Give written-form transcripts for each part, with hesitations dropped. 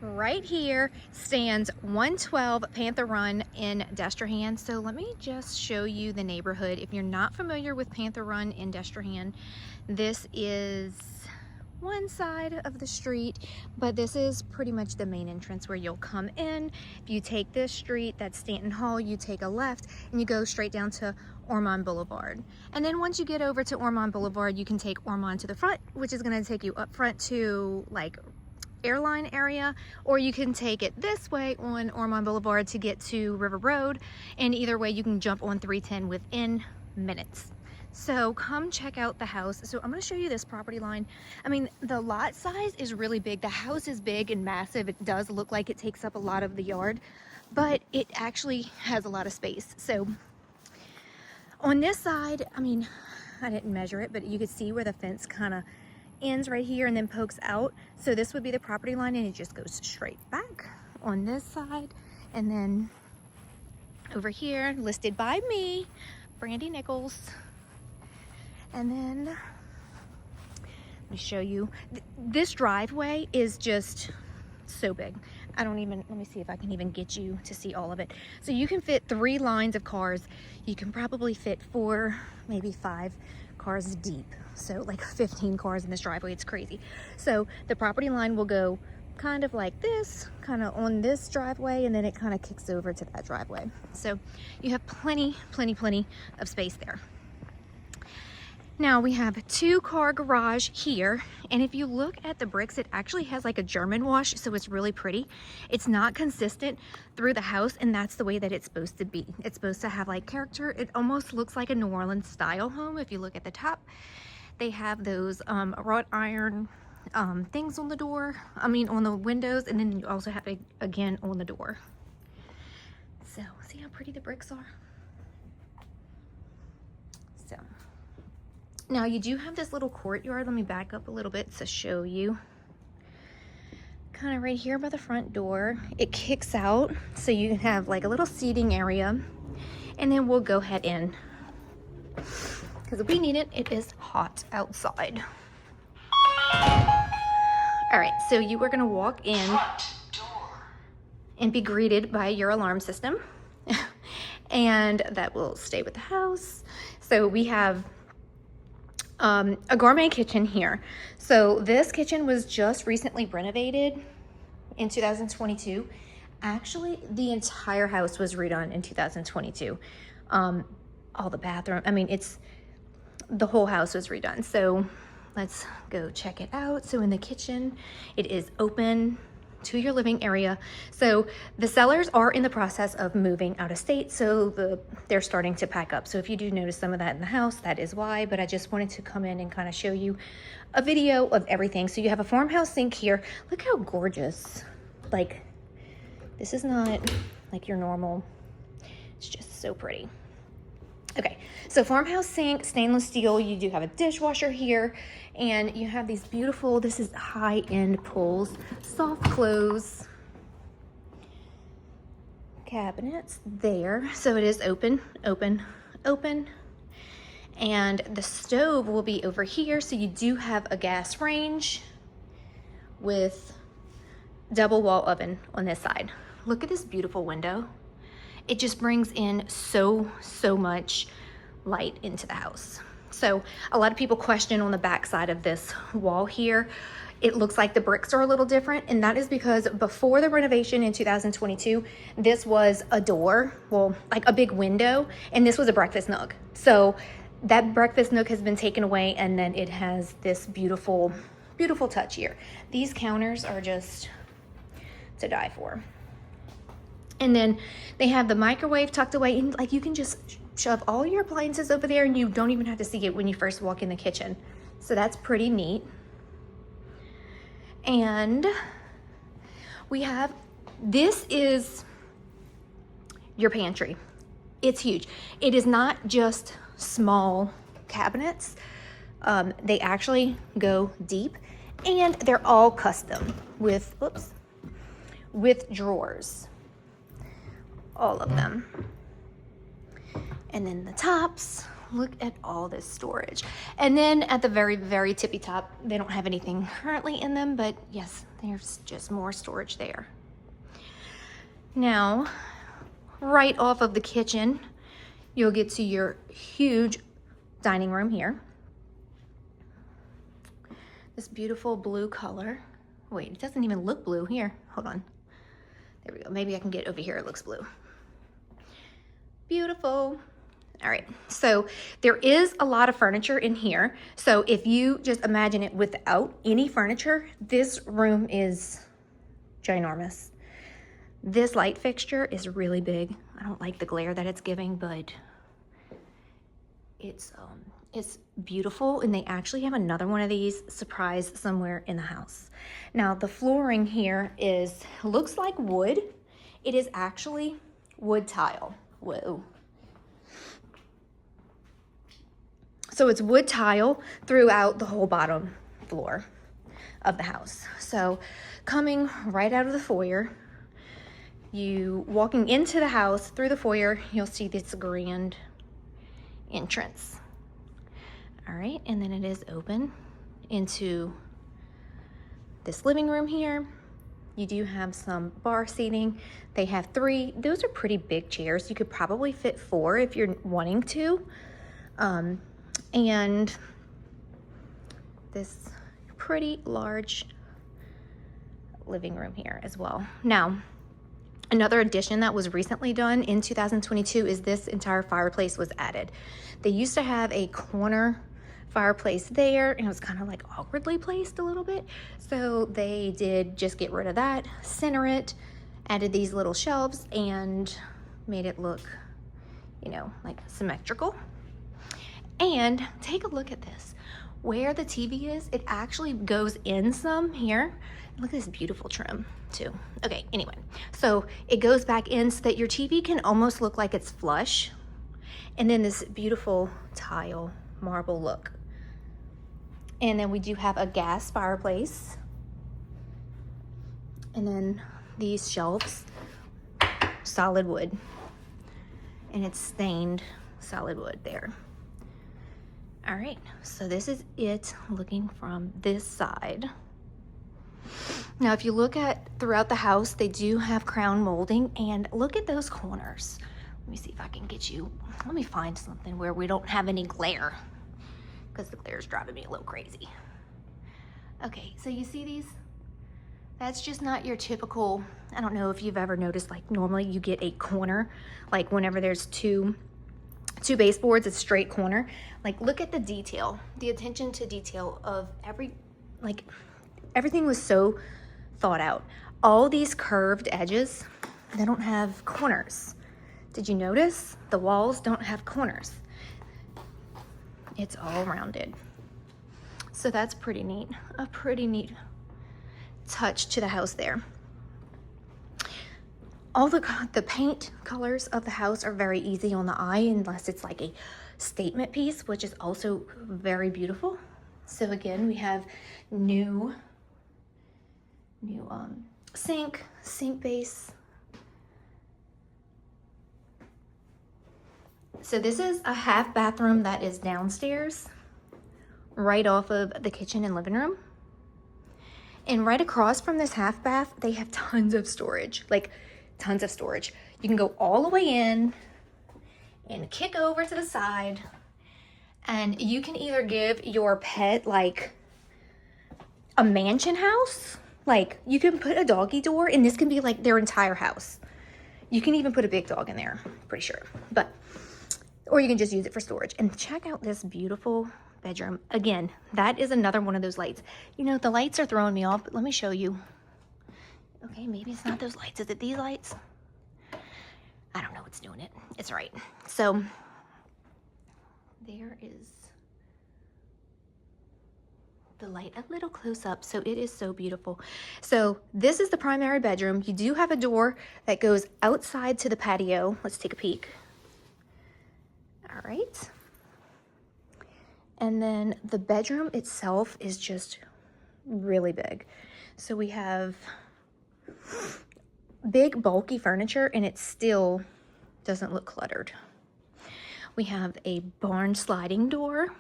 Right here stands 112 Panther Run in Destrehan. So let me just show you the neighborhood. If you're not familiar with Panther Run in Destrehan, this is one side of the street, but this is pretty much the main entrance where you'll come in. If you take this street, that's Stanton Hall, you take a left and you go straight down to Ormond Boulevard. And then once you get over to Ormond Boulevard, you can take Ormond to the front, which is going to take you up front to like airline area, or you can take it this way on Ormond Boulevard to get to River Road, and either way you can jump on 310 within minutes. So come check out the house. So I'm going to show you this property line. I mean, the lot size is really big. The house is big and massive. It does look like it takes up a lot of the yard, but it actually has a lot of space. So on this side, I mean, I didn't measure it, but you can see where the fence kind of ends right here and then pokes out. So this would be the property line, and it just goes straight back on this side. And then over here, listed by me, Brandy Nichols. And then let me show you. This driveway is just so big. Let me see if I can even get you to see all of it. So you can fit 3 lines of cars. You can probably fit 4, maybe 5 cars deep. So like 15 cars in this driveway. It's crazy. So the property line will go kind of like this, kind of on this driveway, and then it kind of kicks over to that driveway. So you have plenty of space there. Now we have a 2-car garage here, and if you look at the bricks, it actually has like a German wash, so it's really pretty. It's not consistent through the house, and that's the way that it's supposed to be. It's supposed to have like character. It almost looks like a New Orleans style home. If you look at the top, they have those wrought iron things on the door, on the windows, and then you also have it again on the door. So see how pretty the bricks are? So now you do have this little courtyard. Let me back up a little bit to show you. Kind of right here by the front door. It kicks out, so you can have like a little seating area. And then we'll go head in, because we need it. It is hot outside. All right, so you are gonna walk in and be greeted by your alarm system. And that will stay with the house. So we have a gourmet kitchen here. So this kitchen was just recently renovated in 2022. Actually, the entire house was redone in 2022. All the bathroom, the whole house was redone. So let's go check it out. So in the kitchen, it is open to your living area. So the sellers are in the process of moving out of state, so they're starting to pack up. So if you do notice some of that in the house, that is why, but I just wanted to come in and kind of show you a video of everything. So you have a farmhouse sink here. Look how gorgeous. Like, this is not like your normal, it's just so pretty. Okay, so farmhouse sink, stainless steel. You do have a dishwasher here, and you have these beautiful, this is high-end pulls, soft close cabinets there. So it is open. And the stove will be over here. So you do have a gas range with double wall oven on this side. Look at this beautiful window. It just brings in so much light into the house. So a lot of people question on the back side of this wall here, it looks like the bricks are a little different, and that is because before the renovation in 2022, this was a door, well, like a big window, and this was a breakfast nook. So that breakfast nook has been taken away, and then it has this beautiful touch here. These counters are just to die for. And then they have the microwave tucked away, and like you can just shove all your appliances over there, and you don't even have to see it when you first walk in the kitchen. So that's pretty neat. And we have, this is your pantry. It's huge. It is not just small cabinets. They actually go deep, and they're all custom with drawers. All of them. And then the tops, look at all this storage. And then at the very, very tippy top, they don't have anything currently in them, but yes, there's just more storage there. Now, right off of the kitchen, you'll get to your huge dining room here. This beautiful blue color. Wait, it doesn't even look blue here. Hold on. There we go. Maybe I can get over here. It looks blue. Beautiful. All right, so there is a lot of furniture in here. So if you just imagine it without any furniture, this room is ginormous. This light fixture is really big. I don't like the glare that it's giving, but it's beautiful, and they actually have another one of these surprised somewhere in the house. Now the flooring here looks like wood. It is actually wood tile. Whoa. So it's wood tile throughout the whole bottom floor of the house. So coming right out of the foyer, you walking into the house through the foyer, you'll see this grand entrance. All right, and then it is open into this living room here. You do have some bar seating. They have 3, those are pretty big chairs. You could probably fit 4 if you're wanting to. And this pretty large living room here as well. Now, another addition that was recently done in 2022 is this entire fireplace was added. They used to have a corner fireplace there, and it was kind of like awkwardly placed a little bit. So they did just get rid of that, center it, added these little shelves, and made it look, you know, like symmetrical. And take a look at this. Where the TV is, it actually goes in some here. Look at this beautiful trim too. Okay, anyway, so it goes back in so that your TV can almost look like it's flush. And then this beautiful tile marble look. And then we do have a gas fireplace. And then these shelves, solid wood. And it's stained solid wood there. All right, so this is it looking from this side. Now, if you look at throughout the house, they do have crown molding, and look at those corners. Let me see if I can get you, let me find something where we don't have any glare, because the glare is driving me a little crazy. Okay, so you see these? That's just not your typical, I don't know if you've ever noticed, like normally you get a corner, like whenever there's two baseboards, it's straight corner. Like look at the detail, the attention to detail of everything was so thought out. All these curved edges, they don't have corners. Did you notice? The walls don't have corners. It's all rounded. So that's pretty neat, a pretty neat touch to the house there. All the paint colors of the house are very easy on the eye unless it's like a statement piece, which is also very beautiful. So again, we have new sink base. So this is a half bathroom that is downstairs, right off of the kitchen and living room. And right across from this half bath, they have tons of storage, like tons of storage. You can go all the way in and kick over to the side, and you can either give your pet like a mansion house, like you can put a doggy door and this can be like their entire house. You can even put a big dog in there, pretty sure, or you can just use it for storage. And check out this beautiful bedroom. Again, that is another one of those lights. You know, the lights are throwing me off, but let me show you. Okay, maybe it's not those lights. Is it these lights? I don't know what's doing it. It's right. So there is the light a little close up. So it is so beautiful. So this is the primary bedroom. You do have a door that goes outside to the patio. Let's take a peek. All right. And then the bedroom itself is just really big. So we have big bulky furniture and it still doesn't look cluttered. We have a barn sliding door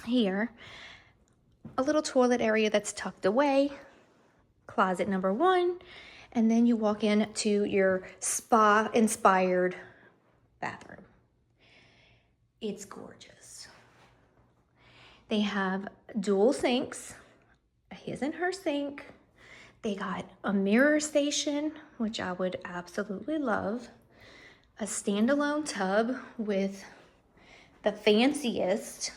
here, a little toilet area that's tucked away, closet number 1, and then you walk into your spa-inspired bathroom. It's gorgeous. They have dual sinks, a his and her sink. They got a mirror station, which I would absolutely love. A standalone tub with the fanciest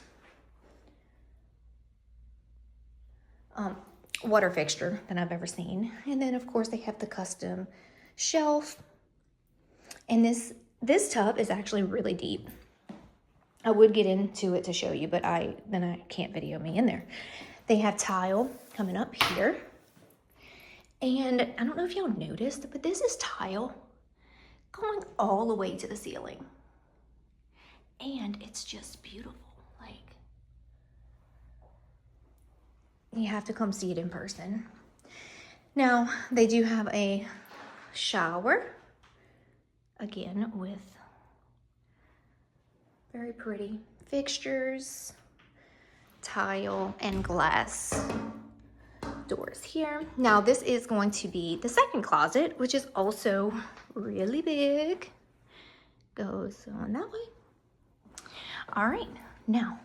water fixture that I've ever seen. And then of course they have the custom shelf. And this tub is actually really deep. I would get into it to show you, but then I can't video me in there. They have tile coming up here. And I don't know if y'all noticed, but this is tile going all the way to the ceiling. And it's just beautiful. Like, you have to come see it in person. Now, they do have a shower, again, with very pretty fixtures, tile, and glass doors here. Now, this is going to be the second closet, which is also really big. Goes on that way. All right, now,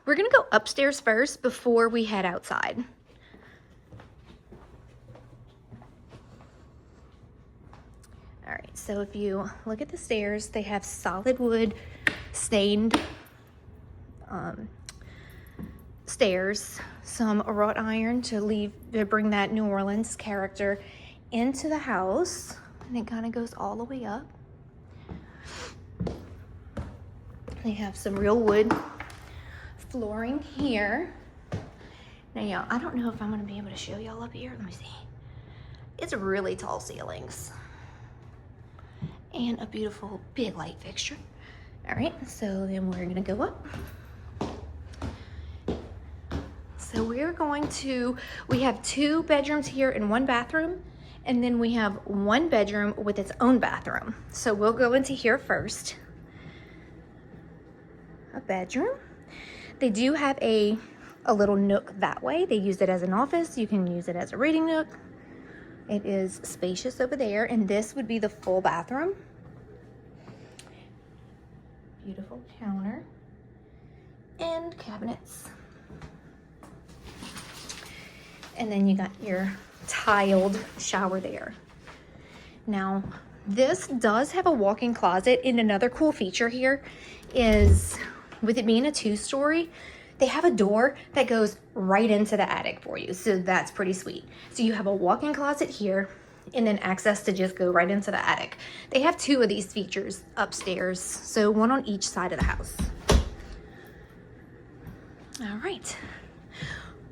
we're gonna go upstairs first before we head outside. All right, so if you look at the stairs, they have solid wood stained stairs, some wrought iron to bring that New Orleans character into the house, and it kind of goes all the way up. They have some real wood flooring here. Now, y'all, I don't know if I'm gonna be able to show y'all up here. Let me see. It's really tall ceilings and a beautiful big light fixture. All right, so then we're gonna go up. So we have 2 bedrooms here and 1 bathroom, and then we have 1 bedroom with its own bathroom. So we'll go into here first. A bedroom. They do have a little nook that way. They use it as an office. You can use it as a reading nook. It is spacious over there, and this would be the full bathroom. Beautiful counter and cabinets. And then you got your tiled shower there. Now, this does have a walk-in closet, and another cool feature here is, with it being a 2-story, they have a door that goes right into the attic for you. So that's pretty sweet. So you have a walk-in closet here, and then access to just go right into the attic. They have 2 of these features upstairs, so 1 on each side of the house. All right.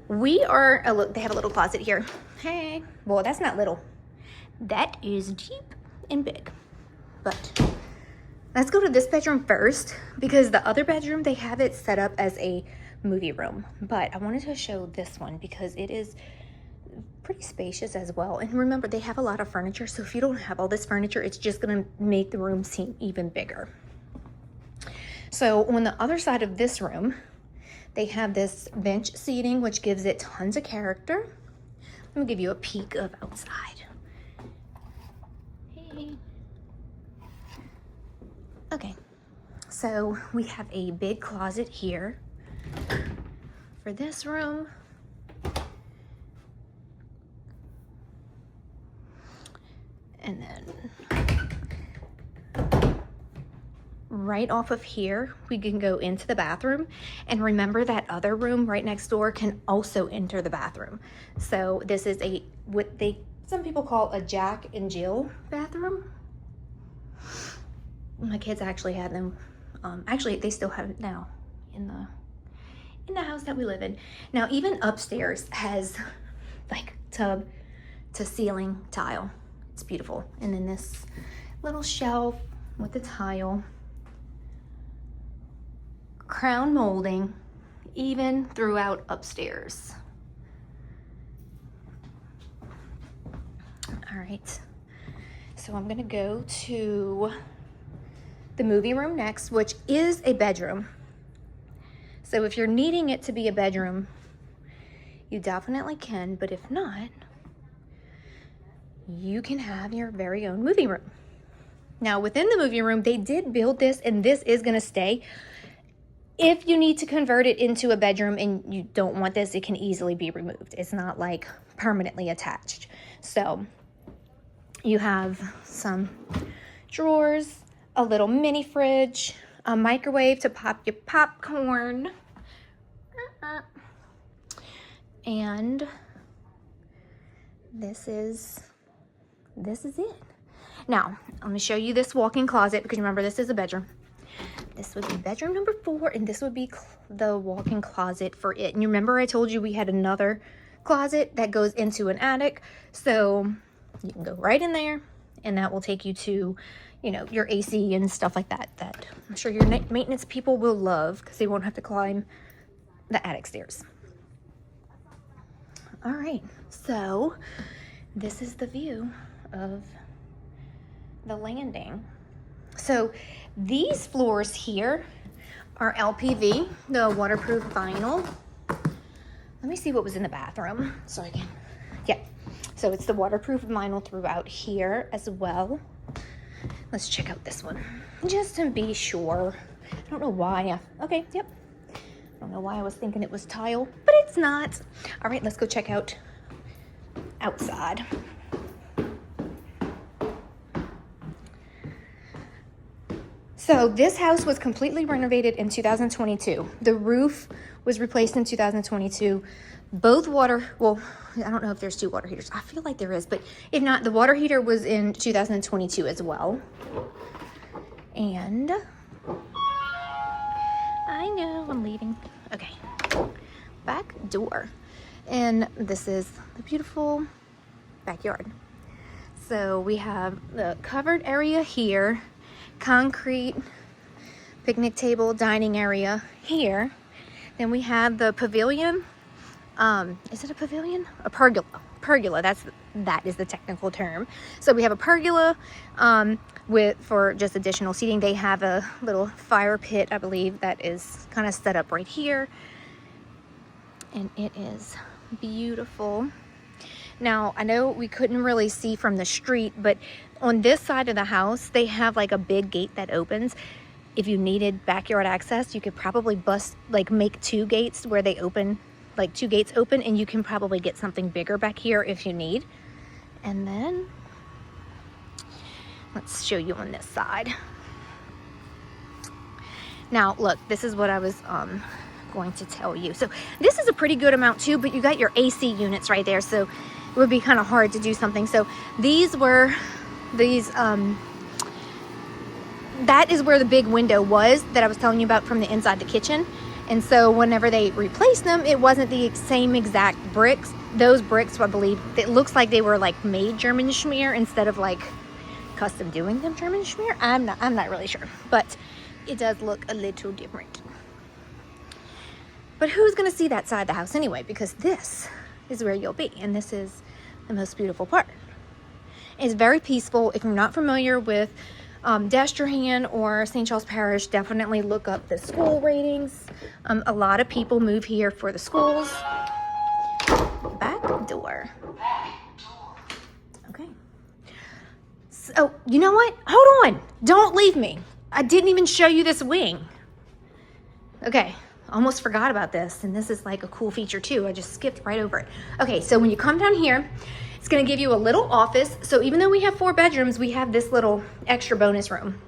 Look, they have a little closet here. Hey, well, that's not little. That is deep and big. But let's go to this bedroom first, because the other bedroom, they have it set up as a movie room. But I wanted to show this one because it is pretty spacious as well. And remember, they have a lot of furniture, so if you don't have all this furniture, it's just gonna make the room seem even bigger. So on the other side of this room, they have this bench seating, which gives it tons of character. Let me give you a peek of outside. Hey. Okay, so we have a big closet here for this room. And then right off of here, we can go into the bathroom. And remember, that other room right next door can also enter the bathroom. So this is some people call a Jack and Jill bathroom. My kids actually had them. Actually, they still have it now in the house that we live in. Now, even upstairs has like tub to ceiling tile. It's beautiful. And then this little shelf with the tile, crown molding, even throughout upstairs. All right, so so I'm gonna go to the movie room next, which is a bedroom. So if you're needing it to be a bedroom, you definitely can, but if not, you can have your very own movie room. Now within the movie room, they did build this, and this is gonna stay. If you need to convert it into a bedroom and you don't want this, it can easily be removed. It's not like permanently attached. So you have some drawers, a little mini fridge, a microwave to pop your popcorn, and this is it. Now, let me show you this walk-in closet, because remember, this is a bedroom. This would be bedroom number 4, and this would be the walk-in closet for it. And you remember I told you we had another closet that goes into an attic, so you can go right in there, and that will take you to, you know, your AC and stuff like that, that I'm sure your maintenance people will love, because they won't have to climb the attic stairs. All right, so this is the view of the landing. So these floors here are LPV, the waterproof vinyl. Let me see what was in the bathroom so I can, yeah. So it's the waterproof vinyl throughout here as well. Let's check out this one just to be sure. I don't know why. Okay, yep. I don't know why I was thinking it was tile, but it's not. All right, let's go check out outside. So this house was completely renovated in 2022. The roof was replaced in 2022. Both well, I don't know if there's 2 water heaters. I feel like there is, but if not, the water heater was in 2022 as well. And I know I'm leaving. Okay, back door. And this is the beautiful backyard. So we have the covered area here, concrete picnic table, dining area here. Then we have the pavilion. Is it a pavilion? A pergola. Pergola, that is the technical term. So we have a pergola for just additional seating. They have a little fire pit, I believe, that is kind of set up right here. And it is beautiful. Now, I know we couldn't really see from the street, but on this side of the house, they have like a big gate that opens. If you needed backyard access, you could probably make 2 gates where they open, like 2 gates open, and you can probably get something bigger back here if you need. And then let's show you on this side. Now, look, this is what I was going to tell you. So this is a pretty good amount too, but you got your AC units right there, so it would be kind of hard to do something. So that is where the big window was that I was telling you about from the inside the kitchen. And so whenever they replaced them, it wasn't the same exact bricks. Those bricks, I believe, it looks like they were like made German schmear instead of like custom doing them German schmear. I'm not really sure, but it does look a little different. But who's gonna see that side of the house anyway? Because this is where you'll be, and this is the most beautiful part. It's very peaceful. If you're not familiar with Destrehan or St. Charles Parish, definitely look up the school ratings. A lot of people move here for the schools. Back door. Okay. So, you know what? Hold on. Don't leave me. I didn't even show you this wing. Okay. Almost forgot about this, and this is like a cool feature too. I just skipped right over it. Okay, so when you come down here, it's gonna give you a little office. So even though we have 4 bedrooms, we have this little extra bonus room.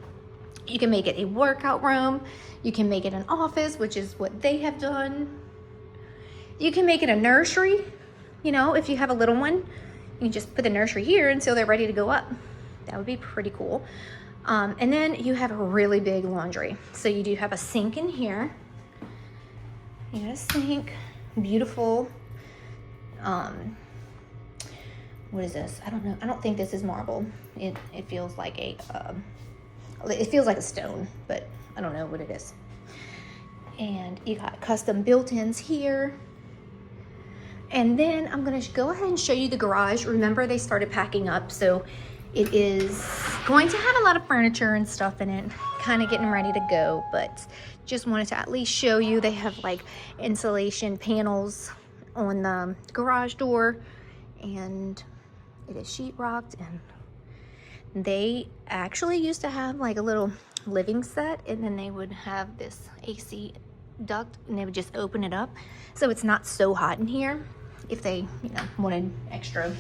You can make it a workout room. You can make it an office, which is what they have done. You can make it a nursery. You know, if you have a little one, you can just put the nursery here until they're ready to go up. That would be pretty cool. And then you have a really big laundry. So you do have a sink in here. You got a sink, beautiful, what is this? I don't know. I don't think this is marble. It feels like it feels like a stone, but I don't know what it is. And you got custom built-ins here. And then I'm gonna go ahead and show you the garage. Remember, they started packing up, so It is going to have a lot of furniture and stuff in it, kind of getting ready to go, but just wanted to at least show you. They have like insulation panels on the garage door, and it is sheetrocked, and they actually used to have like a little living set, and then they would have this AC duct, and they would just open it up so it's not so hot in here if they, you know, wanted extra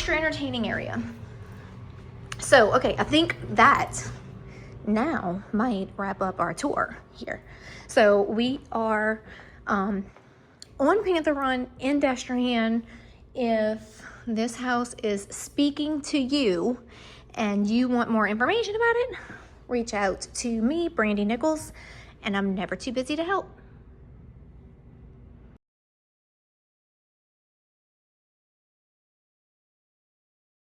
entertaining area. So okay, I think that now might wrap up our tour here. So we are on Panther Run in Destrehan. If this house is speaking to you and you want more information about it, reach out to me, Brandy Nichols, and I'm never too busy to help.